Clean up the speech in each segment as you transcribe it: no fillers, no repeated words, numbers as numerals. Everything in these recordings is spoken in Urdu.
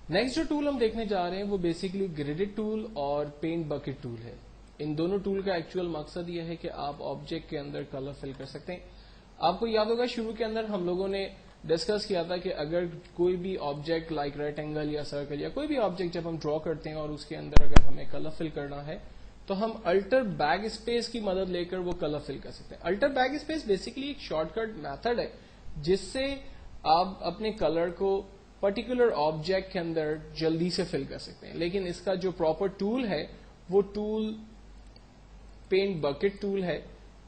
نیکسٹ جو ٹول ہم دیکھنے جا رہے ہیں وہ بیسیکلی گریڈڈ ٹول اور پینٹ بکٹ ٹول ہے. ان دونوں ٹول کا ایکچوئل مقصد یہ ہے کہ آپ آبجیکٹ کے اندر کلر فل کر سکتے ہیں. آپ کو یاد ہوگا شروع کے اندر ہم لوگوں نے ڈسکس کیا تھا کہ اگر کوئی بھی آبجیکٹ لائک ریکٹینگل یا سرکل یا کوئی بھی آبجیکٹ جب ہم ڈرا کرتے ہیں اور اس کے اندر اگر ہمیں کلر فل کرنا ہے تو ہم الٹر بیک اسپیس کی مدد لے کر وہ کلر فل کر سکتے ہیں. الٹر بیک اسپیس بیسیکلی ایک شارٹ کٹ میتھڈ ہے جس سے آپ اپنے کلر کو پرٹیکولر آبجیکٹ کے اندر جلدی سے فل کر سکتے ہیں. لیکن اس کا جو پراپر ٹول ہے وہ ٹول پینٹ بکٹ ٹول ہے.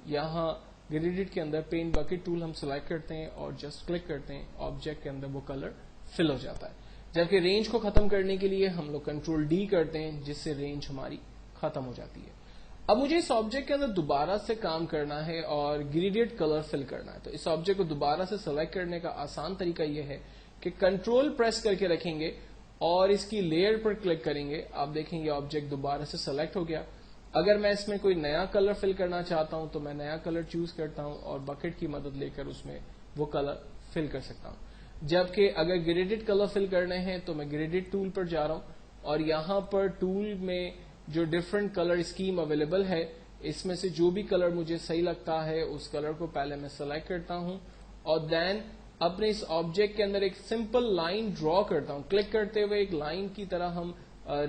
یہاں گریڈڈ کے اندر پینٹ بکٹ ٹول ہم سلیکٹ کرتے ہیں اور جسٹ کلک کرتے ہیں, آبجیکٹ کے اندر وہ کلر فل ہو جاتا ہے. جبکہ رینج کو ختم کرنے کے لیے ہم لوگ کنٹرول ڈی کرتے ہیں جس سے رینج ہماری ختم ہو جاتی ہے. اب مجھے اس آبجیکٹ کے اندر دوبارہ سے کام کرنا ہے اور گریڈڈ کلر فل کرنا ہے. تو اس آبجیکٹ کو دوبارہ سے سلیکٹ کرنے کا آسان طریقہ یہ ہے کہ کنٹرول پریس کر کے رکھیں گے اور اس کی لیئر پر کلک کریں گے. آپ دیکھیں گے آبجیکٹ دوبارہ سے سلیکٹ ہو گیا. اگر میں اس میں کوئی نیا کلر فل کرنا چاہتا ہوں تو میں نیا کلر چوز کرتا ہوں اور بکٹ کی مدد لے کر اس میں وہ کلر فل کر سکتا ہوں. جبکہ اگر گریڈڈ کلر فل کرنے ہیں تو میں گریڈڈ ٹول پر جا رہا ہوں اور یہاں پر ٹول میں جو ڈفرنٹ کلر اسکیم اویلیبل ہے اس میں سے جو بھی کلر مجھے صحیح لگتا ہے اس کلر کو پہلے میں سلیکٹ کرتا ہوں اور دین اپنے اس آبجیکٹ کے اندر ایک سمپل لائن ڈرا کرتا ہوں. کلک کرتے ہوئے ایک لائن کی طرح ہم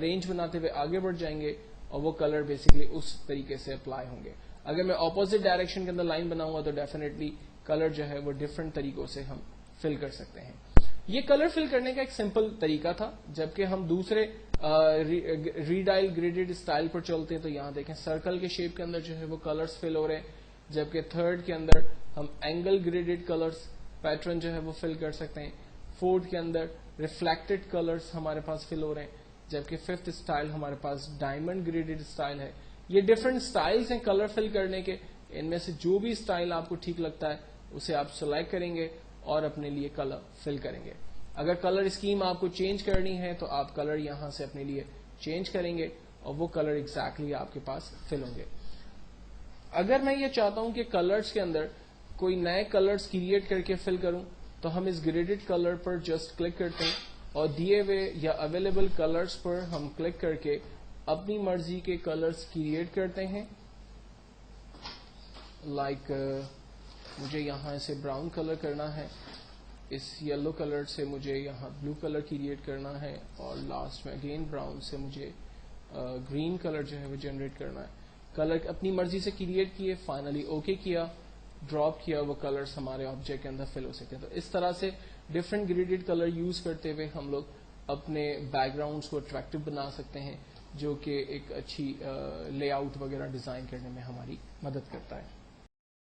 رینج بناتے ہوئے آگے بڑھ جائیں گے اور وہ کلر بیسیکلی اس طریقے سے اپلائی ہوں گے. اگر میں اپوزٹ ڈائریکشن کے اندر لائن بناؤں گا تو ڈیفینیٹلی کلر جو ہے وہ ڈفرنٹ طریقوں سے ہم فل کر سکتے ہیں. یہ کلر فل کرنے کا ایک سمپل طریقہ تھا. جبکہ ہم دوسرے ریڈائل گریڈڈ اسٹائل پر چلتے ہیں تو یہاں دیکھیں سرکل کے شیپ کے اندر جو ہے وہ کلرز فل ہو رہے ہیں. جبکہ تھرڈ کے اندر ہم اینگل گریڈڈ کلرز پیٹرن جو ہے وہ فل کر سکتے ہیں. فورتھ کے اندر ریفلیکٹڈ کلرز ہمارے پاس فل ہو رہے ہیں. جبکہ ففتھ اسٹائل ہمارے پاس ڈائمنڈ گریڈڈ اسٹائل ہے. یہ ڈفرنٹ اسٹائلز ہیں کلر فل کرنے کے. ان میں سے جو بھی اسٹائل آپ کو ٹھیک لگتا ہے اسے آپ سلیکٹ کریں گے اور اپنے لیے کلر فل کریں گے. اگر کلر اسکیم آپ کو چینج کرنی ہے تو آپ کلر یہاں سے اپنے لیے چینج کریں گے اور وہ کلر ایگزیکٹلی آپ کے پاس فل ہوں گے. اگر میں یہ چاہتا ہوں کہ کلرز کے اندر کوئی نئے کلرز کریٹ کر کے فل کروں تو ہم اس گریڈڈ کلر پر جسٹ کلک کرتے ہیں اور دیے ہوئے یا اویلیبل کلرز پر ہم کلک کر کے اپنی مرضی کے کلرز کریٹ کرتے ہیں. لائک مجھے یہاں اسے براؤن کلر کرنا ہے, اس یلو کلر سے مجھے یہاں بلو کلر کریٹ کرنا ہے اور لاسٹ میں اگین براؤن سے مجھے گرین کلر جو ہے وہ جنریٹ کرنا ہے. کلر اپنی مرضی سے کریٹ کیے, فائنلی اوکے کیا, ڈراپ کیا, وہ کلرز ہمارے آبجیکٹ کے اندر فل ہو سکتے ہیں. تو اس طرح سے ڈفرنٹ گریڈڈ کلر یوز کرتے ہوئے ہم لوگ اپنے بیک گراؤنڈس کو اٹریکٹیو بنا سکتے ہیں جو کہ ایک اچھی لے آؤٹ وغیرہ ڈیزائن کرنے میں ہماری مدد کرتا ہے.